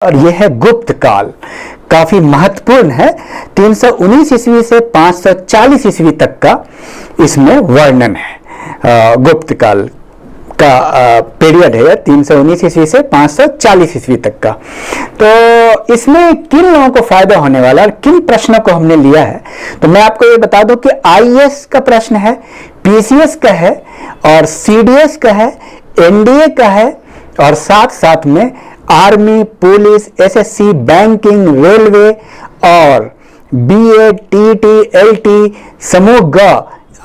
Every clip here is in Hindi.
और यह है गुप्त काल, काफी महत्वपूर्ण है। 319 ईस्वी से 540 ईस्वी तक का इसमें वर्णन है। गुप्त काल का पीरियड है 319 ईस्वी से 540 ईस्वी तक का। तो इसमें किन लोगों को फायदा होने वाला और किन प्रश्नों को हमने लिया है, तो मैं आपको ये बता दूं कि आईएएस का प्रश्न है, पीसीएस का है और सीडीएस का है, एनडीए का है और साथ साथ में army, police, SSC, banking, railway और बीए, टीटी, एलटी, समूह ग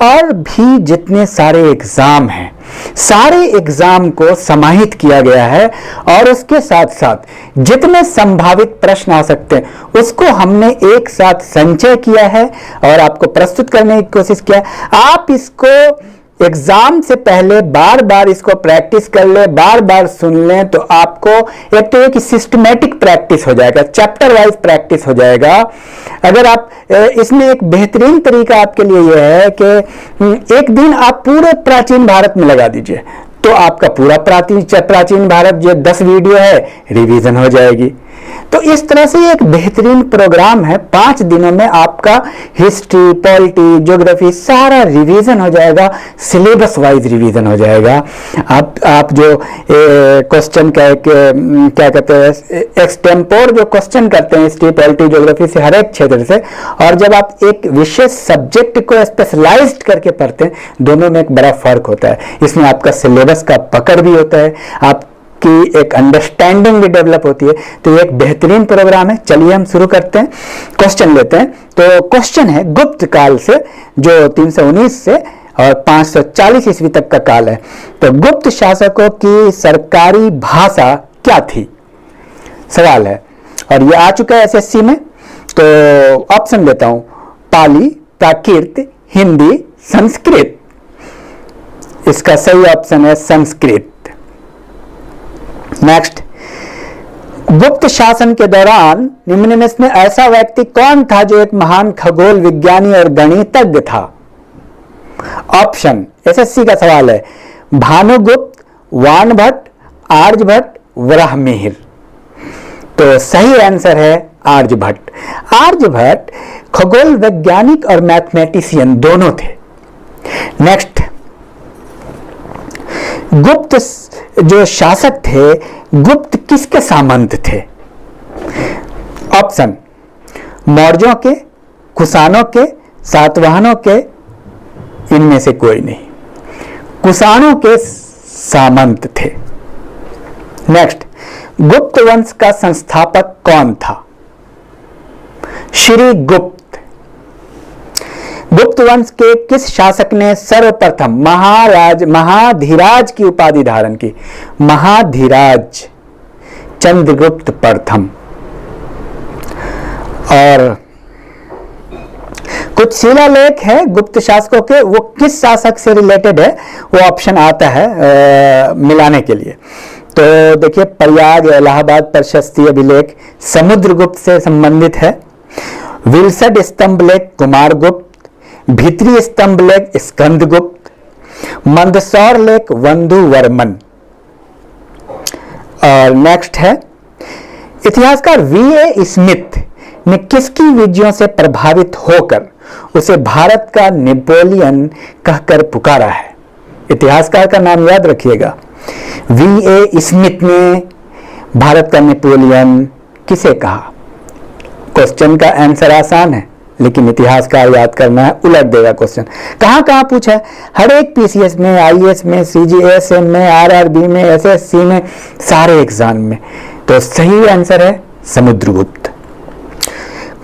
और भी जितने सारे एग्जाम हैं, सारे एग्जाम को समाहित किया गया है और उसके साथ साथ जितने संभावित प्रश्न आ सकते हैं उसको हमने एक साथ संचय किया है और आपको प्रस्तुत करने की कोशिश किया। आप इसको एग्जाम से पहले बार बार इसको प्रैक्टिस कर ले, बार बार सुन लें, तो आपको एक तो एक सिस्टमेटिक प्रैक्टिस हो जाएगा, चैप्टर वाइज प्रैक्टिस हो जाएगा। अगर आप इसमें एक बेहतरीन तरीका आपके लिए यह है कि एक दिन आप पूरे प्राचीन भारत में लगा दीजिए, तो आपका पूरा प्राचीन भारत जो 10 वीडियो है रिवीजन हो जाएगी। तो इस तरह से एक बेहतरीन प्रोग्राम है। 5 दिनों में आपका हिस्ट्री, पॉलिटी, ज्योग्राफी सारा रिवीजन हो जाएगा, सिलेबस वाइज रिवीजन हो जाएगा। आप जो क्वेश्चन क्या कहते हैं, एक्सटेम्पोर जो क्वेश्चन करते हैं हिस्ट्री, पॉलिटी, ज्योग्राफी से हर एक क्षेत्र से, और जब आप एक विशेष सब्जेक्ट को स्पेशलाइज्ड करके पढ़ते हैं, दोनों में एक बड़ा फर्क होता है। इसमें आपका सिलेबस का पकड़ भी होता है, आप की एक अंडरस्टैंडिंग भी डेवलप होती है। तो ये एक बेहतरीन प्रोग्राम है। चलिए हम शुरू करते हैं, क्वेश्चन लेते हैं। तो क्वेश्चन है गुप्त काल से, जो 319 से और 540 ईस्वी तक का काल है। तो गुप्त शासकों की सरकारी भाषा क्या थी, सवाल है और ये आ चुका है एसएससी में। तो ऑप्शन देता हूं, पाली, प्राकृत, हिंदी, संस्कृत। इसका सही ऑप्शन है संस्कृत। नेक्स्ट, गुप्त शासन के दौरान निम्न में से ऐसा व्यक्ति कौन था जो एक महान खगोल विज्ञानी और गणितज्ञ था? ऑप्शन, एसएससी का सवाल है, भानुगुप्त, वानभट्ट, आर्यभट्ट, वराहमिहिर। तो सही आंसर है आर्यभट्ट। आर्यभट्ट खगोल वैज्ञानिक और मैथमेटिशियन दोनों थे। नेक्स्ट, गुप्त जो शासक थे, गुप्त किसके सामंत थे? ऑप्शन, मौर्यों के, कुषाणों के, सातवाहनों के, इनमें से कोई नहीं। कुषाणों के सामंत थे। नेक्स्ट, गुप्त वंश का संस्थापक कौन था? श्री गुप्त। गुप्त वंश के किस शासक ने सर्वप्रथम महाधीराज की उपाधि धारण की? महाधीराज, चंद्रगुप्त प्रथम। और कुछ शिलालेख है गुप्त शासकों के, वो किस शासक से रिलेटेड है वो ऑप्शन आता है मिलाने के लिए। तो देखिए, प्रयाग इलाहाबाद प्रशस्ति अभिलेख समुद्रगुप्त से संबंधित है। विल्सड स्तंभ लेख कुमारगुप्त, भीतरी स्तंभ लेख स्कंदगुप्त, मंदसौर लेख वंधुवर्मन। और नेक्स्ट है, इतिहासकार वीए स्मिथ ने किसकी विजयों से प्रभावित होकर उसे भारत का नेपोलियन कहकर पुकारा है? इतिहासकार का नाम याद रखिएगा। वीए स्मिथ ने भारत का नेपोलियन किसे कहा? क्वेश्चन का आंसर आसान है, लेकिन इतिहासकार याद करना है, उलट देगा क्वेश्चन। कहां पूछा है? हर एक पीसीएस में, आईएएस में, सीजीएसएम में, आरआरबी में, एसएससी में, सारे एग्जाम में। तो सही आंसर है समुद्रगुप्त।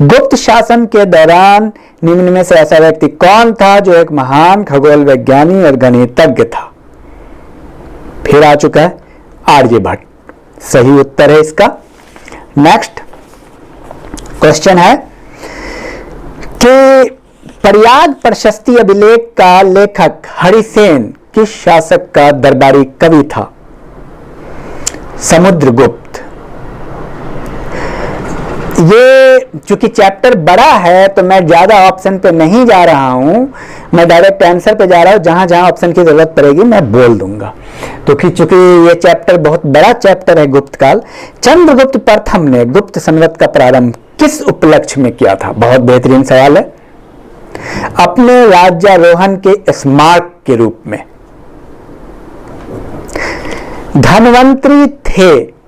गुप्त शासन के दौरान निम्न में से ऐसा व्यक्ति कौन था जो एक महान खगोल वैज्ञानी और गणितज्ञ था? फिर आ चुका है आर्यभट्ट। सही उत्तर है इसका। नेक्स्ट क्वेश्चन है कि प्रयाग प्रशस्ति अभिलेख का लेखक हरिसेन किस शासक का दरबारी कवि था? समुद्रगुप्त। ये चूंकि चैप्टर बड़ा है तो मैं ज्यादा ऑप्शन पे नहीं जा रहा हूं, मैं डायरेक्ट आंसर पे जा रहा हूं। जहां जहां ऑप्शन की जरूरत पड़ेगी मैं बोल दूंगा। तो चूंकि ये चैप्टर बहुत बड़ा चैप्टर है गुप्त काल, चंद्रगुप्त प्रथम ने गुप्त संवत का प्रारंभ किस उपलक्ष्य में किया था? बहुत बेहतरीन सवाल है। अपने राज्यारोहण के स्मारक के रूप में। धनवंतरी थे,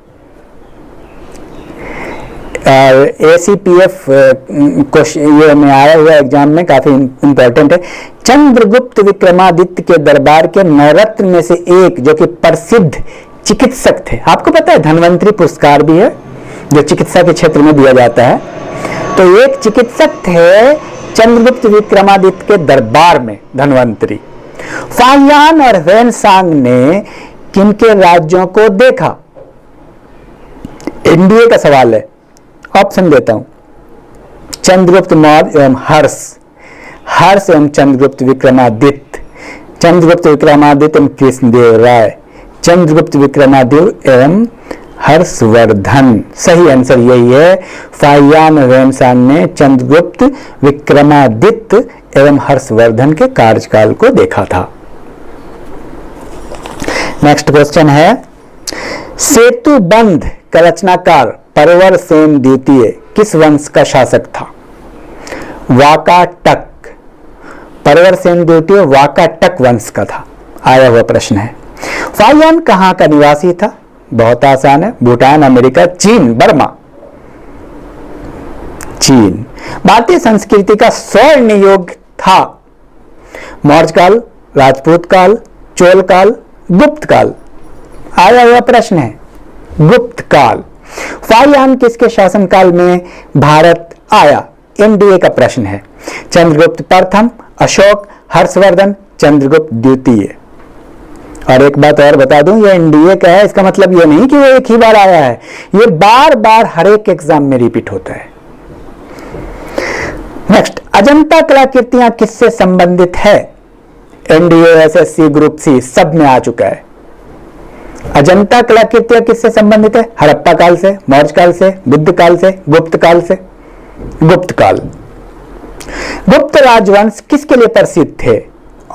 ACPF क्वेश्चन ये में आया हुआ एग्जाम में, काफी इंपॉर्टेंट है। चंद्रगुप्त विक्रमादित्य के दरबार के नवरत्न में से एक जो कि प्रसिद्ध चिकित्सक थे। आपको पता है धनवंतरी पुरस्कार भी है जो चिकित्सा के क्षेत्र में दिया जाता है। तो एक चिकित्सक थे चंद्रगुप्त विक्रमादित्य के दरबार में, धनवंतरी। फाहियान और ह्वेनसांग ने किनके राज्यों को देखा? एनडीए का सवाल है, ऑप्शन देता हूं। चंद्रगुप्त मौर्य एवं हर्ष एवं चंद्रगुप्त विक्रमादित्य, चंद्रगुप्त विक्रमादित्य एवं कृष्णदेव राय, चंद्रगुप्त विक्रमादित्य एवं हर्षवर्धन। सही आंसर यही है। फाहियान ह्वेनसांग ने चंद्रगुप्त विक्रमादित्य एवं हर्षवर्धन के कार्यकाल को देखा था। नेक्स्ट क्वेश्चन है, सेतुबंध का रचनाकार परवर सेन द्वितीय किस वंश का शासक था? वाकाटक। परवर सेन द्वितीय वाकाटक वंश का था, आया हुआ प्रश्न है। फाहियान कहां का निवासी था? बहुत आसान है, भूटान, अमेरिका, चीन, बर्मा। चीन। भारतीय संस्कृति का स्वर्ण युग था? मौर्य काल, राजपूत काल, चोल काल, गुप्त काल। आया हुआ प्रश्न है गुप्त काल। फाहियान किसके शासनकाल में भारत आया? एनडीए का प्रश्न है। चंद्रगुप्त प्रथम, अशोक, हर्षवर्धन, चंद्रगुप्त द्वितीय। और एक बात और बता दूं, ये एनडीए का है, इसका मतलब ये नहीं कि वो एक ही बार आया है, ये बार बार हर एक एग्जाम में रिपीट होता है। नेक्स्ट, अजंता कलाकृतियां किससे संबंधित है? एनडीए, एसएससी, ग्रुप सी सब में आ चुका है। अजंता कलाकृतियां किससे संबंधित है? हड़प्पा काल से, मौर्य काल से, बुद्ध काल से, गुप्त काल से। गुप्त काल। गुप्त राजवंश किसके लिए प्रसिद्ध थे?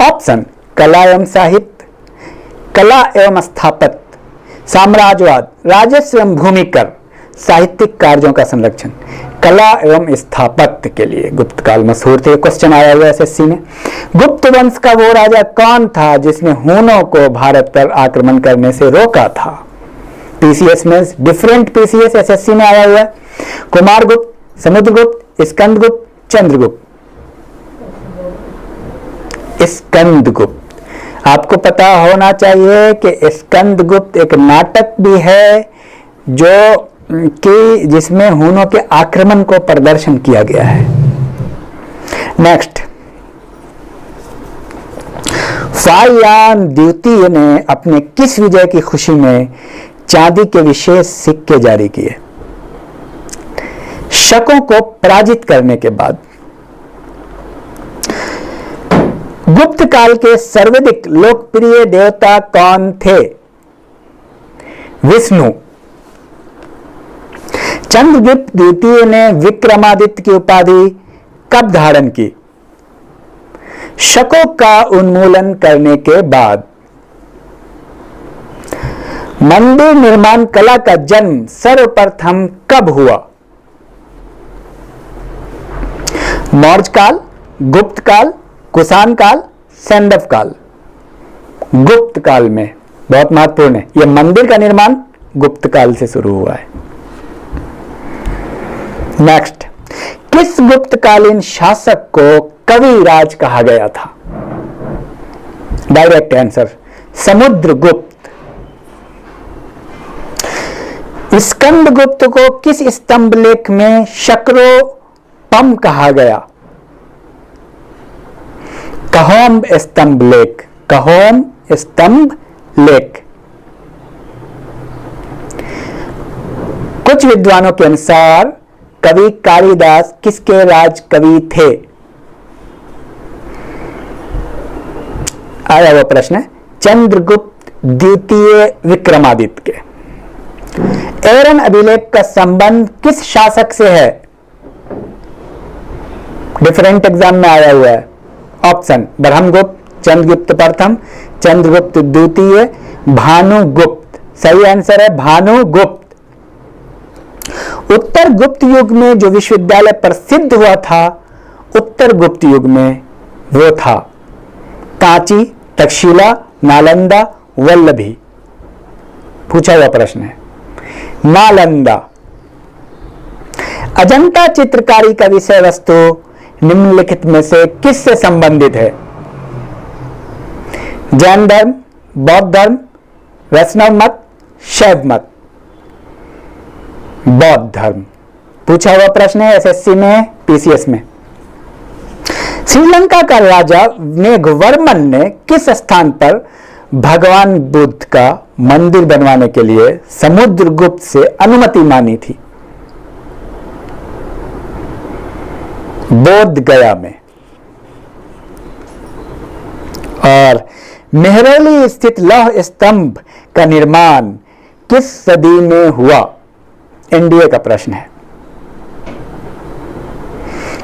ऑप्शन, कला एवं साहित्य, कला एवं स्थापत्य, साम्राज्यवाद, राजस्व एवं भूमिकर, साहित्यिक कार्यों का संरक्षण। कला एवं स्थापत्य के लिए गुप्त काल मशहूर थे। क्वेश्चन आया हुआ एसएससी में। गुप्त वंश का वो राजा कौन था जिसने हुनों को भारत पर आक्रमण करने से रोका था? पीसीएस में डिफरेंट पीसीएस एसएससी में आया हुआ है। कुमारगुप्त, समुद्रगुप्त, स्कंदगुप्त, चंद्रगुप्त। स्कंदगुप्त। आपको पता होना चाहिए कि स्कंदगुप्त एक नाटक भी है जो कि जिसमें हुनों के आक्रमण को प्रदर्शन किया गया है। नेक्स्ट, फाहियान द्वितीय ने अपने किस विजय की खुशी में चांदी के विशेष सिक्के जारी किए? शकों को पराजित करने के बाद। गुप्त काल के सर्वाधिक लोकप्रिय देवता कौन थे? विष्णु। चंद्रगुप्त द्वितीय ने विक्रमादित्य की उपाधि कब धारण की? शकों का उन्मूलन करने के बाद। मंदिर निर्माण कला का जन्म सर्वप्रथम कब हुआ? मौर्य काल, गुप्त काल, कुषाण काल, सैंडव काल। गुप्त काल में। बहुत महत्वपूर्ण है, यह मंदिर का निर्माण गुप्त काल से शुरू हुआ है। नेक्स्ट, किस गुप्तकालीन शासक को कविराज कहा गया था? Direct answer, Samudragupta. स्कंदगुप्त को किस स्तंभ लेख में शक्रोपम कहा गया? कहोम स्तंभ लेख। कहोम स्तंभ लेख। कुछ विद्वानों के अनुसार कवि कालिदास किसके राज कवि थे? आया हुआ प्रश्न है चंद्रगुप्त द्वितीय विक्रमादित्य के। एरन अभिलेख का संबंध किस शासक से है? डिफरेंट एग्जाम में आया हुआ है। ऑप्शन ब्रह्मगुप्त, चंद्रगुप्त प्रथम, चंद्रगुप्त द्वितीय, भानुगुप्त। सही आंसर है भानुगुप्त। उत्तर गुप्त युग में जो विश्वविद्यालय प्रसिद्ध हुआ था उत्तर गुप्त युग में वो था कांची, तक्षशिला, नालंदा, वल्लभी। पूछा हुआ प्रश्न है नालंदा। अजंता चित्रकारी का विषय वस्तु निम्नलिखित में से किससे संबंधित है? जैन धर्म, बौद्ध धर्म, वैष्णव मत, शैव मत। बौद्ध धर्म। पूछा हुआ प्रश्न है एसएससी में, पीसीएस में। श्रीलंका का राजा मेघवर्मन ने किस स्थान पर भगवान बुद्ध का मंदिर बनवाने के लिए समुद्रगुप्त से अनुमति मांगी थी? बोध गया में। और मेहरौली स्थित लौह स्तंभ का निर्माण किस सदी में हुआ? एनडीए का प्रश्न है।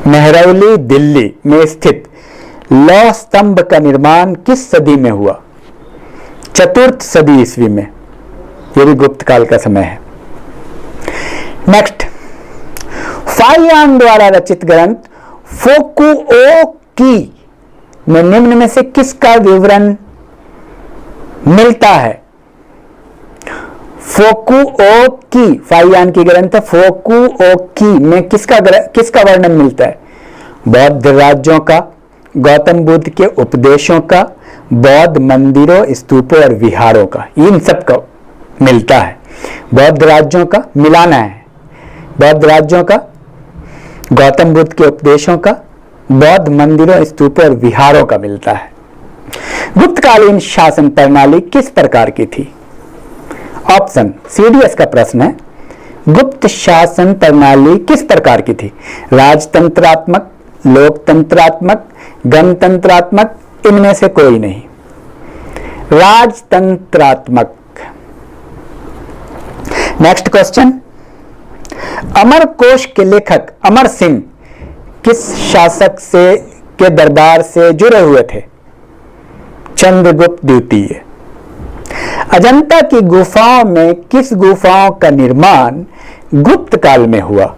मेहरौली दिल्ली में स्थित लौह स्तंभ का निर्माण किस सदी में हुआ? चतुर्थ सदी ईस्वी में। यह भी गुप्त काल का समय है। नेक्स्ट, फाहियान द्वारा रचित ग्रंथ फोकुओकी में निम्न में से किसका विवरण मिलता है? फोकुओकी, फाहियान की ग्रंथ फोकुओकी में किसका वर्णन मिलता है? बौद्ध राज्यों का, गौतम बुद्ध के उपदेशों का, बौद्ध मंदिरों, स्तूपों और विहारों का। इन सब का मिलता है। बौद्ध राज्यों का मिलाना है, बौद्ध राज्यों का, गौतम बुद्ध के उपदेशों का, बौद्ध मंदिरों, स्तूपों और विहारों का मिलता है। गुप्तकालीन शासन प्रणाली किस प्रकार की थी? ऑप्शन, सीडीएस का प्रश्न है। गुप्त शासन प्रणाली किस प्रकार की थी? राजतंत्रात्मक, लोकतंत्रात्मक, गणतंत्रात्मक, इनमें से कोई नहीं। राजतंत्रात्मक। नेक्स्ट क्वेश्चन, अमरकोश के लेखक अमर सिंह किस शासक से के दरबार से जुड़े हुए थे? चंद्रगुप्त द्वितीय। अजंता की गुफाओं में किस गुफाओं का निर्माण गुप्त काल में हुआ?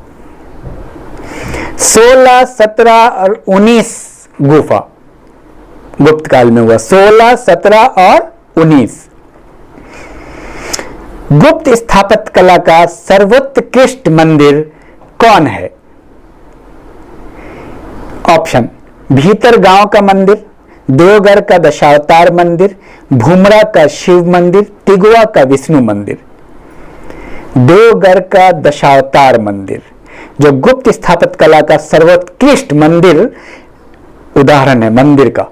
16, 17 और 19 गुफा गुप्त काल में हुआ। 16, 17 और 19। गुप्त स्थापत्य कला का सर्वोत्कृष्ट मंदिर कौन है? ऑप्शन, भीतरगांव का मंदिर, देवगढ़ का दशावतार मंदिर, भूमरा का शिव मंदिर, तिगुआ का विष्णु मंदिर। देवगढ़ का दशावतार मंदिर जो गुप्त स्थापत्य कला का सर्वोत्कृष्ट मंदिर उदाहरण है मंदिर का,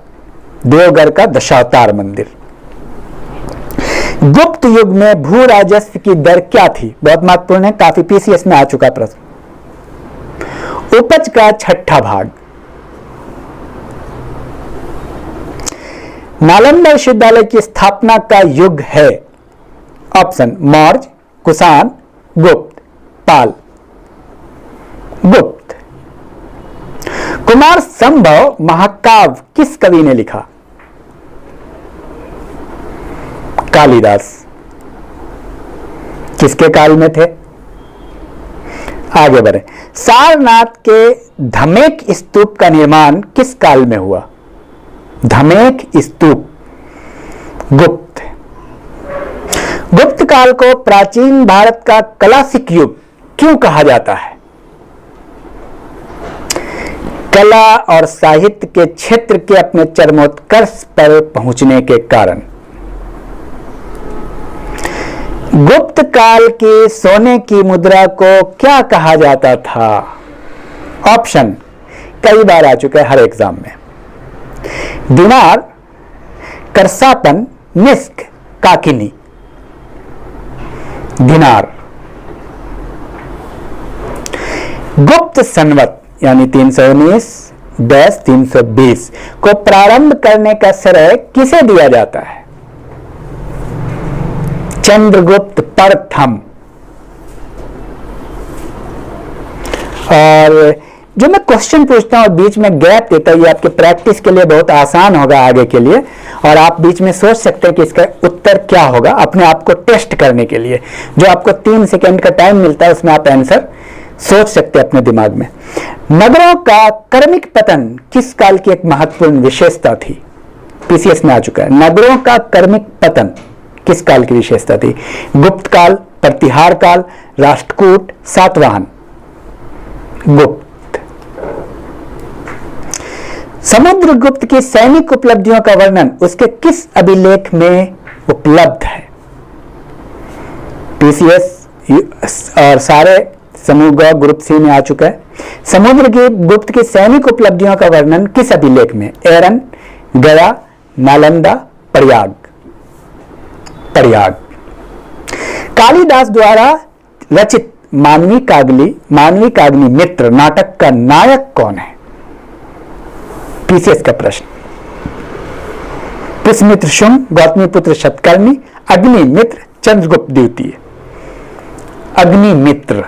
देवगढ़ का दशावतार मंदिर। गुप्त युग में भू राजस्व की दर क्या थी? बहुत महत्वपूर्ण है, काफी पीसीएस में आ चुका प्रश्न। उपज का 6ठा भाग। नालंदा विश्वविद्यालय की स्थापना का युग है? ऑप्शन, मौर्य, कुषाण, गुप्त, पाल। गुप्त। कुमार संभव महाकाव्य किस कवि ने लिखा? कालिदास। किसके काल में थे? आगे बढ़े। सारनाथ के धमेक स्तूप का निर्माण किस काल में हुआ? धमेक स्तूप। गुप्त। गुप्त काल को प्राचीन भारत का क्लासिक युग क्यों कहा जाता है? कला और साहित्य के क्षेत्र के अपने चरमोत्कर्ष पर पहुंचने के कारण। गुप्त काल की सोने की मुद्रा को क्या कहा जाता था? ऑप्शन कई बार आ चुका है हर एग्जाम में। दिनार, करसापन, निस्क, काकिनी। दिनार। गुप्त संवत यानी 319-320 को प्रारंभ करने का श्रेय किसे दिया जाता है? चंद्रगुप्त प्रथम। और जो मैं क्वेश्चन पूछता हूँ और बीच में गैप देता हूँ, ये आपके प्रैक्टिस के लिए बहुत आसान होगा आगे के लिए, और आप बीच में सोच सकते हैं कि इसका उत्तर क्या होगा अपने आप को टेस्ट करने के लिए। जो आपको 3 सेकेंड का टाइम मिलता है उसमें आप आंसर सोच सकते हैं अपने दिमाग में। नगरों का क्रमिक पतन किस काल की एक महत्वपूर्ण विशेषता थी? पीसीएस में आ चुका है। नगरों का क्रमिक पतन किस काल की विशेषता थी? गुप्त काल, प्रतिहार काल, राष्ट्रकूट, सातवाहन? गुप्त। समुद्रगुप्त की सैनिक उपलब्धियों का वर्णन उसके किस अभिलेख में उपलब्ध है? पीसीएस और सारे समूह ग ग्रुप सी में आ चुका है। समुद्रगुप्त की सैनिक उपलब्धियों का वर्णन किस अभिलेख में? एरन, गया, नालंदा, प्रयाग? प्रयाग। कालिदास द्वारा रचित मानवी कागनी मित्र नाटक का नायक कौन है? पीसीएस का प्रश्न। पुष्यमित्र शुंग, गौतमीपुत्र शतकर्णी, अग्निमित्र, चंद्रगुप्त द्वितीय? अग्निमित्र।